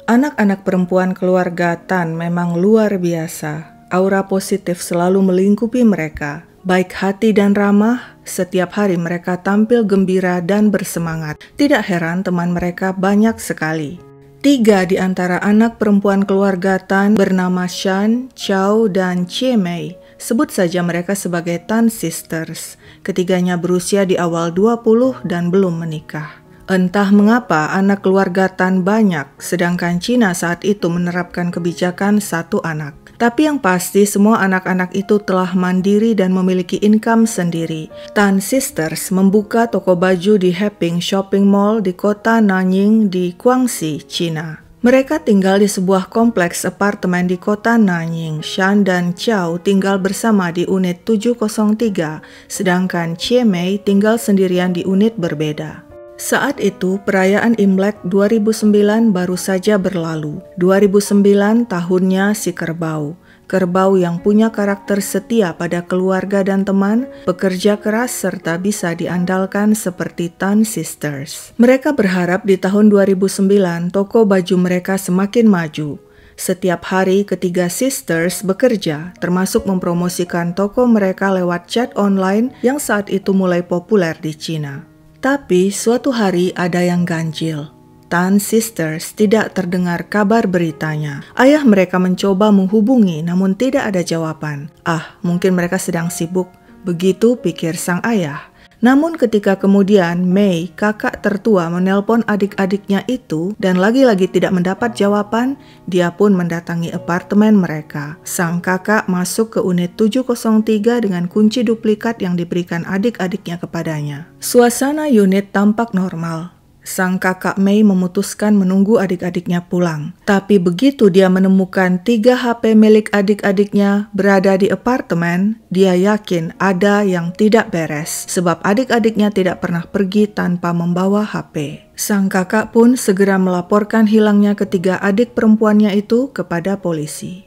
Anak-anak perempuan keluarga Tan memang luar biasa. Aura positif selalu melingkupi mereka. Baik hati dan ramah, setiap hari mereka tampil gembira dan bersemangat. Tidak heran teman mereka banyak sekali. 3 di antara anak perempuan keluarga Tan bernama Shan, Chow, dan Chie Mei. Sebut saja mereka sebagai Tan Sisters. Ketiganya berusia di awal 20 dan belum menikah. Entah mengapa anak keluarga Tan banyak, sedangkan Cina saat itu menerapkan kebijakan 1 anak. Tapi yang pasti semua anak-anak itu telah mandiri dan memiliki income sendiri. Tan Sisters membuka toko baju di Heping Shopping Mall di kota Nanying di Guangxi, Cina. Mereka tinggal di sebuah kompleks apartemen di kota Nanying. Shan dan Chow tinggal bersama di unit 703, sedangkan Chie Mei tinggal sendirian di unit berbeda. Saat itu, perayaan Imlek 2009 baru saja berlalu. 2009 tahunnya si kerbau. Kerbau yang punya karakter setia pada keluarga dan teman, bekerja keras serta bisa diandalkan seperti Tan Sisters. Mereka berharap di tahun 2009 toko baju mereka semakin maju. Setiap hari ketiga sisters bekerja, termasuk mempromosikan toko mereka lewat chat online yang saat itu mulai populer di Cina. Tapi suatu hari ada yang ganjil. Tan Sisters tidak terdengar kabar beritanya. Ayah mereka mencoba menghubungi namun tidak ada jawaban. Mungkin mereka sedang sibuk. Begitu pikir sang ayah. Namun ketika kemudian Mei, kakak tertua, menelpon adik-adiknya itu dan lagi-lagi tidak mendapat jawaban, dia pun mendatangi apartemen mereka. Sang kakak masuk ke unit 703 dengan kunci duplikat yang diberikan adik-adiknya kepadanya. Suasana unit tampak normal. Sang kakak Mei memutuskan menunggu adik-adiknya pulang. Tapi begitu dia menemukan 3 HP milik adik-adiknya berada di apartemen, dia yakin ada yang tidak beres sebab adik-adiknya tidak pernah pergi tanpa membawa HP. Sang kakak pun segera melaporkan hilangnya ketiga adik perempuannya itu kepada polisi.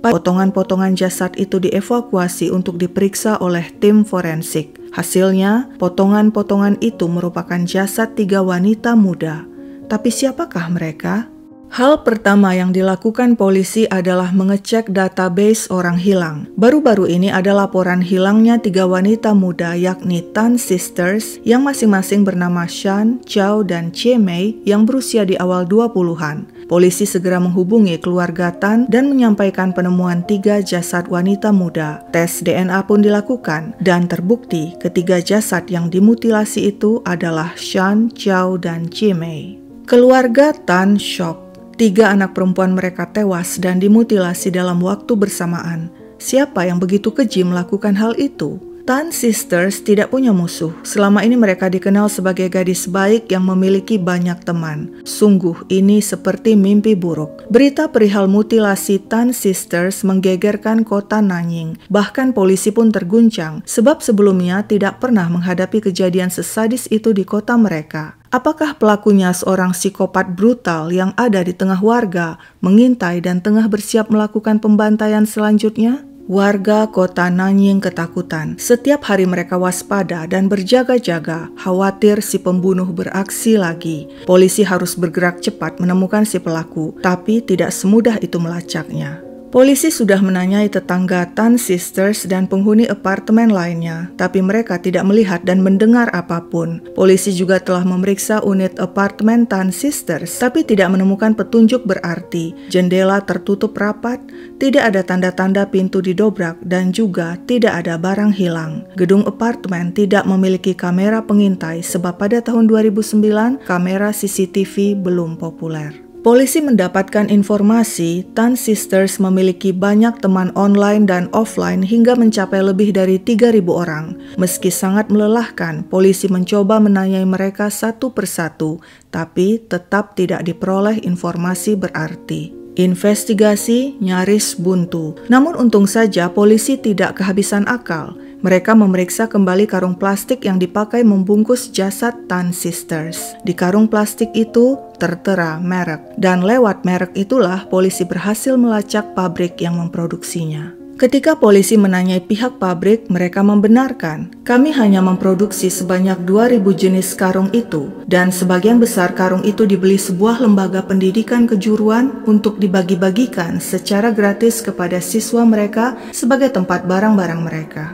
Potongan-potongan jasad itu dievakuasi untuk diperiksa oleh tim forensik. Hasilnya, potongan-potongan itu merupakan jasad 3 wanita muda. Tapi siapakah mereka? Hal pertama yang dilakukan polisi adalah mengecek database orang hilang. Baru-baru ini ada laporan hilangnya 3 wanita muda yakni Tan Sisters yang masing-masing bernama Shan, Chow, dan Chie Mei yang berusia di awal 20-an. Polisi segera menghubungi keluarga Tan dan menyampaikan penemuan 3 jasad wanita muda. Tes DNA pun dilakukan dan terbukti ketiga jasad yang dimutilasi itu adalah Shan, Chow, dan Chie Mei. Keluarga Tan shock. 3 anak perempuan mereka tewas dan dimutilasi dalam waktu bersamaan. Siapa yang begitu keji melakukan hal itu? Tan Sisters tidak punya musuh. Selama ini mereka dikenal sebagai gadis baik yang memiliki banyak teman. Sungguh ini seperti mimpi buruk. Berita perihal mutilasi Tan Sisters menggegerkan kota Nanying. Bahkan polisi pun terguncang sebab sebelumnya tidak pernah menghadapi kejadian sesadis itu di kota mereka. Apakah pelakunya seorang psikopat brutal yang ada di tengah warga, mengintai dan tengah bersiap melakukan pembantaian selanjutnya? Warga kota Nanying ketakutan. Setiap hari mereka waspada dan berjaga-jaga, khawatir si pembunuh beraksi lagi. Polisi harus bergerak cepat menemukan si pelaku, tapi tidak semudah itu melacaknya. Polisi sudah menanyai tetangga Tan Sisters dan penghuni apartemen lainnya, tapi mereka tidak melihat dan mendengar apapun. Polisi juga telah memeriksa unit apartemen Tan Sisters, tapi tidak menemukan petunjuk berarti. Jendela tertutup rapat, tidak ada tanda-tanda pintu didobrak, dan juga tidak ada barang hilang. Gedung apartemen tidak memiliki kamera pengintai sebab pada tahun 2009 kamera CCTV belum populer. Polisi mendapatkan informasi Tan Sisters memiliki banyak teman online dan offline hingga mencapai lebih dari 3.000 orang. Meski sangat melelahkan, polisi mencoba menanyai mereka satu persatu, tapi tetap tidak diperoleh informasi berarti. Investigasi nyaris buntu. Namun untung saja polisi tidak kehabisan akal. Mereka memeriksa kembali karung plastik yang dipakai membungkus jasad Tan Sisters. Di karung plastik itu tertera merek, dan lewat merek itulah polisi berhasil melacak pabrik yang memproduksinya. Ketika polisi menanyai pihak pabrik, mereka membenarkan, "Kami hanya memproduksi sebanyak 2.000 jenis karung itu, dan sebagian besar karung itu dibeli sebuah lembaga pendidikan kejuruan untuk dibagi-bagikan secara gratis kepada siswa mereka sebagai tempat barang-barang mereka."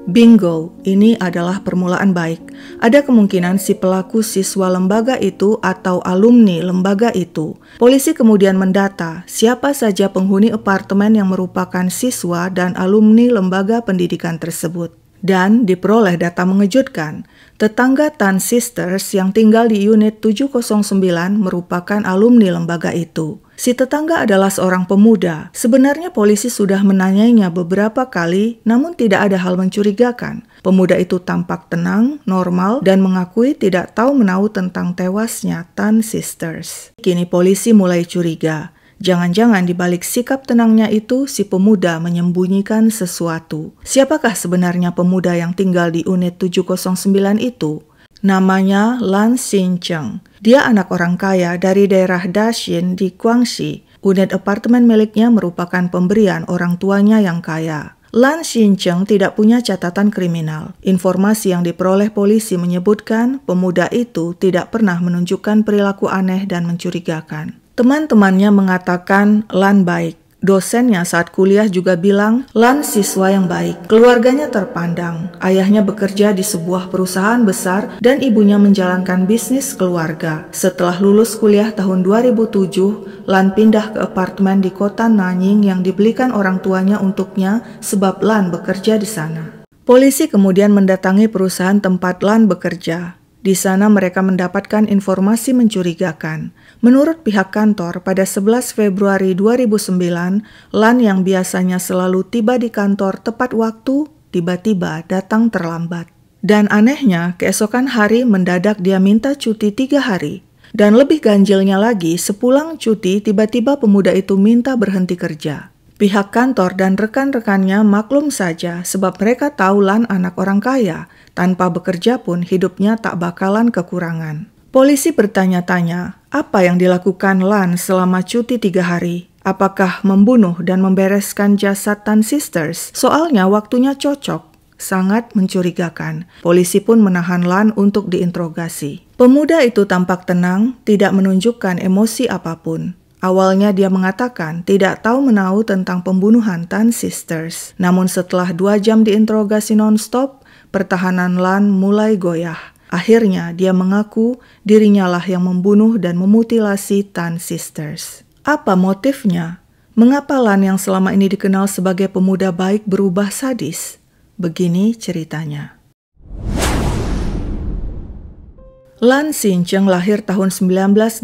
Bingo, ini adalah permulaan baik. Ada kemungkinan si pelaku siswa lembaga itu atau alumni lembaga itu. Polisi kemudian mendata siapa saja penghuni apartemen yang merupakan siswa dan alumni lembaga pendidikan tersebut. Dan diperoleh data mengejutkan. Tetangga Tan Sisters yang tinggal di unit 709 merupakan alumni lembaga itu. Si tetangga adalah seorang pemuda. Sebenarnya polisi sudah menanyainya beberapa kali, namun tidak ada hal mencurigakan. Pemuda itu tampak tenang, normal, dan mengakui tidak tahu menahu tentang tewasnya Tan Sisters. Kini polisi mulai curiga. Jangan-jangan di balik sikap tenangnya itu, si pemuda menyembunyikan sesuatu. Siapakah sebenarnya pemuda yang tinggal di unit 709 itu? Namanya Lan Xincheng. Dia anak orang kaya dari daerah Daxin di Guangxi. Unit apartemen miliknya merupakan pemberian orang tuanya yang kaya. Lan Xincheng tidak punya catatan kriminal. Informasi yang diperoleh polisi menyebutkan pemuda itu tidak pernah menunjukkan perilaku aneh dan mencurigakan. Teman-temannya mengatakan Lan baik. Dosennya saat kuliah juga bilang Lan siswa yang baik. Keluarganya terpandang. Ayahnya bekerja di sebuah perusahaan besar dan ibunya menjalankan bisnis keluarga. Setelah lulus kuliah tahun 2007, Lan pindah ke apartemen di kota Nanying yang dibelikan orang tuanya untuknya sebab Lan bekerja di sana. Polisi kemudian mendatangi perusahaan tempat Lan bekerja. Di sana mereka mendapatkan informasi mencurigakan. Menurut pihak kantor, pada 11 Februari 2009, Lan yang biasanya selalu tiba di kantor tepat waktu, tiba-tiba datang terlambat. Dan anehnya, keesokan hari mendadak dia minta cuti 3 hari. Dan lebih ganjilnya lagi, sepulang cuti, tiba-tiba pemuda itu minta berhenti kerja. Pihak kantor dan rekan-rekannya maklum saja sebab mereka tahu Lan anak orang kaya. Tanpa bekerja pun hidupnya tak bakalan kekurangan. Polisi bertanya-tanya, apa yang dilakukan Lan selama cuti 3 hari? Apakah membunuh dan membereskan jasad Tan Sisters? Soalnya waktunya cocok. Sangat mencurigakan. Polisi pun menahan Lan untuk diinterogasi. Pemuda itu tampak tenang, tidak menunjukkan emosi apapun. Awalnya dia mengatakan tidak tahu menahu tentang pembunuhan Tan Sisters. Namun setelah 2 jam diinterogasi non-stop, pertahanan Lan mulai goyah. Akhirnya dia mengaku dirinya lah yang membunuh dan memutilasi Tan Sisters. Apa motifnya? Mengapa Lan yang selama ini dikenal sebagai pemuda baik berubah sadis? Begini ceritanya. Lan Xincheng lahir tahun 1985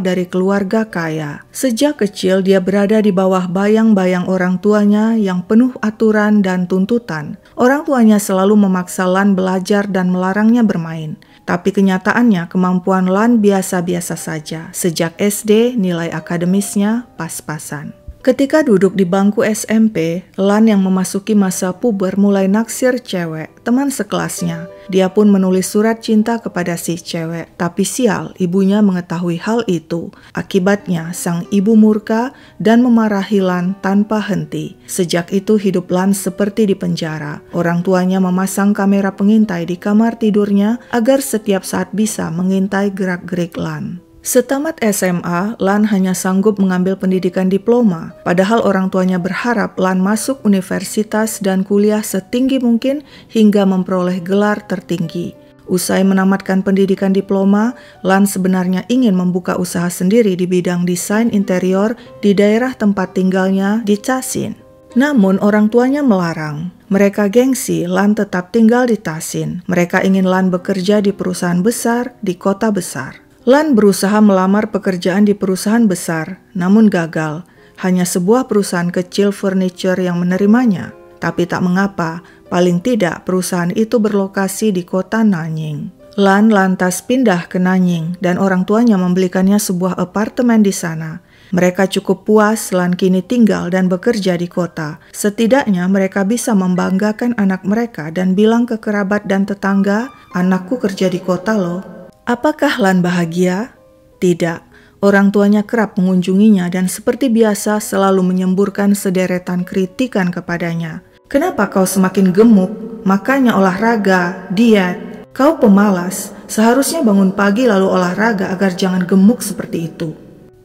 dari keluarga kaya. Sejak kecil dia berada di bawah bayang-bayang orang tuanya yang penuh aturan dan tuntutan. Orang tuanya selalu memaksa Lan belajar dan melarangnya bermain. Tapi kenyataannya kemampuan Lan biasa-biasa saja. Sejak SD nilai akademisnya pas-pasan. Ketika duduk di bangku SMP, Lan yang memasuki masa puber mulai naksir cewek, teman sekelasnya. Dia pun menulis surat cinta kepada si cewek, tapi sial, ibunya mengetahui hal itu. Akibatnya, sang ibu murka dan memarahi Lan tanpa henti. Sejak itu hidup Lan seperti di penjara. Orang tuanya memasang kamera pengintai di kamar tidurnya agar setiap saat bisa mengintai gerak-gerik Lan. Setamat SMA, Lan hanya sanggup mengambil pendidikan diploma, padahal orang tuanya berharap Lan masuk universitas dan kuliah setinggi mungkin hingga memperoleh gelar tertinggi. Usai menamatkan pendidikan diploma, Lan sebenarnya ingin membuka usaha sendiri di bidang desain interior di daerah tempat tinggalnya di Casin. Namun orang tuanya melarang. Mereka gengsi Lan tetap tinggal di Casin. Mereka ingin Lan bekerja di perusahaan besar di kota besar. Lan berusaha melamar pekerjaan di perusahaan besar, namun gagal. Hanya sebuah perusahaan kecil furniture yang menerimanya. Tapi tak mengapa, paling tidak perusahaan itu berlokasi di kota Nanying. Lan lantas pindah ke Nanying dan orang tuanya membelikannya sebuah apartemen di sana. Mereka cukup puas Lan kini tinggal dan bekerja di kota. Setidaknya mereka bisa membanggakan anak mereka dan bilang ke kerabat dan tetangga, "Anakku kerja di kota loh." Apakah Lan bahagia? Tidak. Orang tuanya kerap mengunjunginya dan seperti biasa selalu menyemburkan sederetan kritikan kepadanya. Kenapa kau semakin gemuk? Makanya olahraga, diet. Kau pemalas, seharusnya bangun pagi lalu olahraga agar jangan gemuk seperti itu.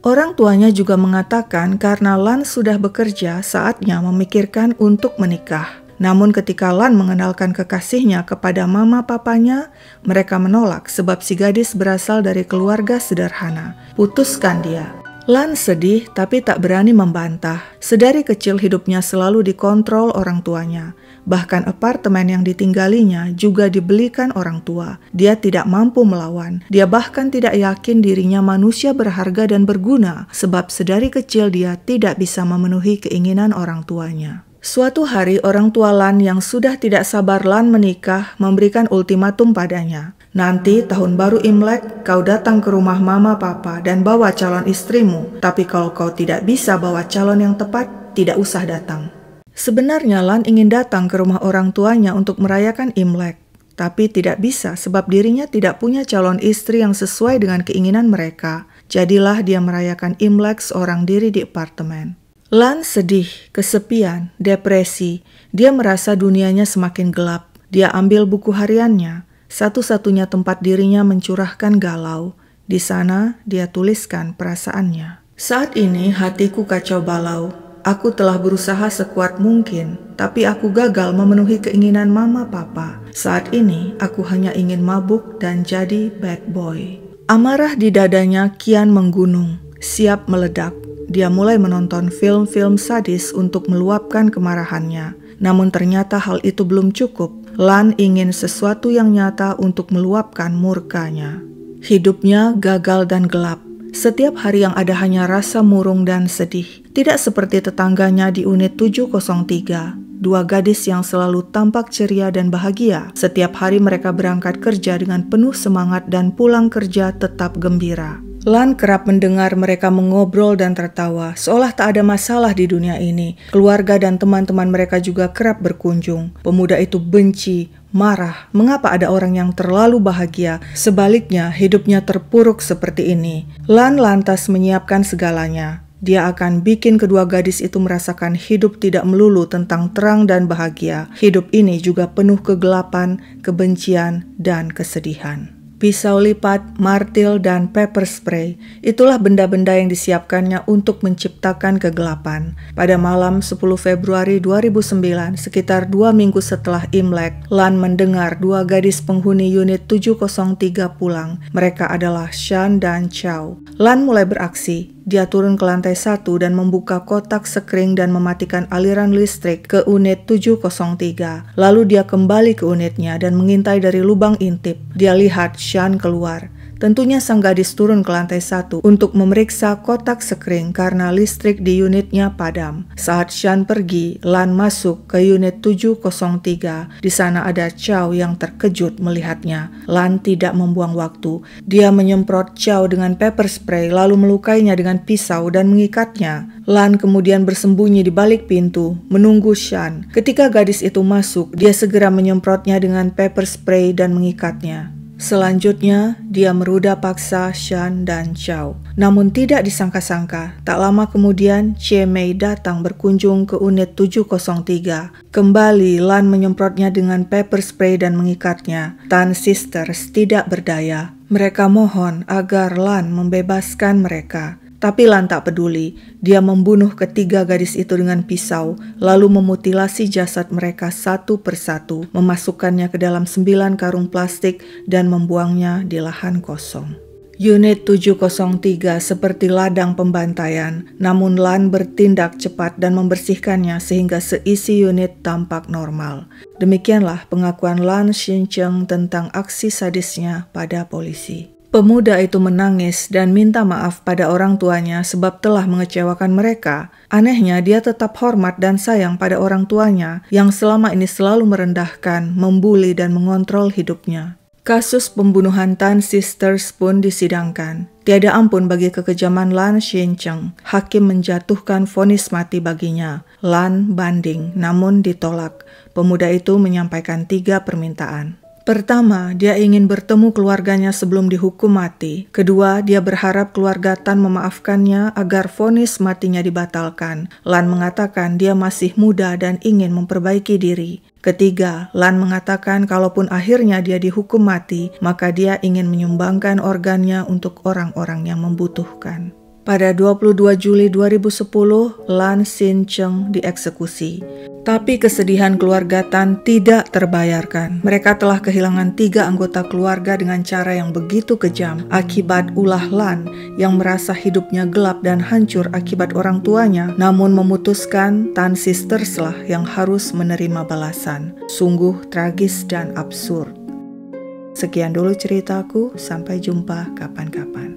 Orang tuanya juga mengatakan karena Lan sudah bekerja, saatnya memikirkan untuk menikah. Namun ketika Lan mengenalkan kekasihnya kepada mama papanya, mereka menolak sebab si gadis berasal dari keluarga sederhana. Putuskan dia. Lan sedih tapi tak berani membantah. Sedari kecil hidupnya selalu dikontrol orang tuanya. Bahkan apartemen yang ditinggalinya juga dibelikan orang tua. Dia tidak mampu melawan. Dia bahkan tidak yakin dirinya manusia berharga dan berguna sebab sedari kecil dia tidak bisa memenuhi keinginan orang tuanya. Suatu hari orang tua Lan yang sudah tidak sabar Lan menikah memberikan ultimatum padanya. Nanti tahun baru Imlek kau datang ke rumah mama papa dan bawa calon istrimu. Tapi kalau kau tidak bisa bawa calon yang tepat, tidak usah datang. Sebenarnya Lan ingin datang ke rumah orang tuanya untuk merayakan Imlek. Tapi tidak bisa sebab dirinya tidak punya calon istri yang sesuai dengan keinginan mereka. Jadilah dia merayakan Imlek seorang diri di apartemen. Lan sedih, kesepian, depresi. Dia merasa dunianya semakin gelap. Dia ambil buku hariannya, satu-satunya tempat dirinya mencurahkan galau. Di sana dia tuliskan perasaannya. Saat ini hatiku kacau balau. Aku telah berusaha sekuat mungkin, tapi aku gagal memenuhi keinginan mama papa. Saat ini aku hanya ingin mabuk dan jadi bad boy. Amarah di dadanya kian menggunung, siap meledak. Dia mulai menonton film-film sadis untuk meluapkan kemarahannya. Namun ternyata hal itu belum cukup. Lan ingin sesuatu yang nyata untuk meluapkan murkanya. Hidupnya gagal dan gelap. Setiap hari yang ada hanya rasa murung dan sedih. Tidak seperti tetangganya di unit 703. Dua gadis yang selalu tampak ceria dan bahagia. Setiap hari mereka berangkat kerja dengan penuh semangat dan pulang kerja tetap gembira. Lan kerap mendengar mereka mengobrol dan tertawa, seolah tak ada masalah di dunia ini. Keluarga dan teman-teman mereka juga kerap berkunjung. Pemuda itu benci, marah, mengapa ada orang yang terlalu bahagia, sebaliknya hidupnya terpuruk seperti ini. Lan lantas menyiapkan segalanya. Dia akan bikin kedua gadis itu merasakan hidup tidak melulu tentang terang dan bahagia. Hidup ini juga penuh kegelapan, kebencian, dan kesedihan. Pisau lipat, martil, dan pepper spray, itulah benda-benda yang disiapkannya untuk menciptakan kegelapan. Pada malam 10 Februari 2009, sekitar 2 minggu setelah Imlek, Lan mendengar dua gadis penghuni unit 703 pulang. Mereka adalah Shan dan Chow. Lan mulai beraksi. Dia turun ke lantai 1 dan membuka kotak sekring dan mematikan aliran listrik ke unit 703. Lalu dia kembali ke unitnya dan mengintai dari lubang intip. Dia lihat Shan keluar. Tentunya sang gadis turun ke lantai 1 untuk memeriksa kotak sekring karena listrik di unitnya padam. Saat Shan pergi, Lan masuk ke unit 703. Di sana ada Chow yang terkejut melihatnya. Lan tidak membuang waktu. Dia menyemprot Chow dengan pepper spray lalu melukainya dengan pisau dan mengikatnya. Lan kemudian bersembunyi di balik pintu, menunggu Shan. Ketika gadis itu masuk, dia segera menyemprotnya dengan pepper spray dan mengikatnya. Selanjutnya, dia meruda paksa Shan dan Chow. Namun tidak disangka-sangka, tak lama kemudian Che Mei datang berkunjung ke unit 703. Kembali, Lan menyemprotnya dengan pepper spray dan mengikatnya. Tan Sisters tidak berdaya. Mereka mohon agar Lan membebaskan mereka. Tapi Lan tak peduli. Dia membunuh ketiga gadis itu dengan pisau, lalu memutilasi jasad mereka satu persatu, memasukkannya ke dalam 9 karung plastik dan membuangnya di lahan kosong. Unit 703 seperti ladang pembantaian, namun Lan bertindak cepat dan membersihkannya sehingga seisi unit tampak normal. Demikianlah pengakuan Lan Xincheng tentang aksi sadisnya pada polisi. Pemuda itu menangis dan minta maaf pada orang tuanya sebab telah mengecewakan mereka. Anehnya, dia tetap hormat dan sayang pada orang tuanya yang selama ini selalu merendahkan, membuli, dan mengontrol hidupnya. Kasus pembunuhan Tan Sisters pun disidangkan. Tiada ampun bagi kekejaman Lan Xincheng. Hakim menjatuhkan vonis mati baginya. Lan banding, namun ditolak. Pemuda itu menyampaikan 3 permintaan. Pertama, dia ingin bertemu keluarganya sebelum dihukum mati. Kedua, dia berharap keluarga Tan memaafkannya agar vonis matinya dibatalkan. Lan mengatakan dia masih muda dan ingin memperbaiki diri. Ketiga, Lan mengatakan kalaupun akhirnya dia dihukum mati, maka dia ingin menyumbangkan organnya untuk orang-orang yang membutuhkan. Pada 22 Juli 2010, Lan Sin Cheng dieksekusi. Tapi kesedihan keluarga Tan tidak terbayarkan. Mereka telah kehilangan 3 anggota keluarga dengan cara yang begitu kejam akibat ulah Lan yang merasa hidupnya gelap dan hancur akibat orang tuanya, namun memutuskan Tan Sisters-lah yang harus menerima balasan. Sungguh tragis dan absurd. Sekian dulu ceritaku, sampai jumpa kapan-kapan.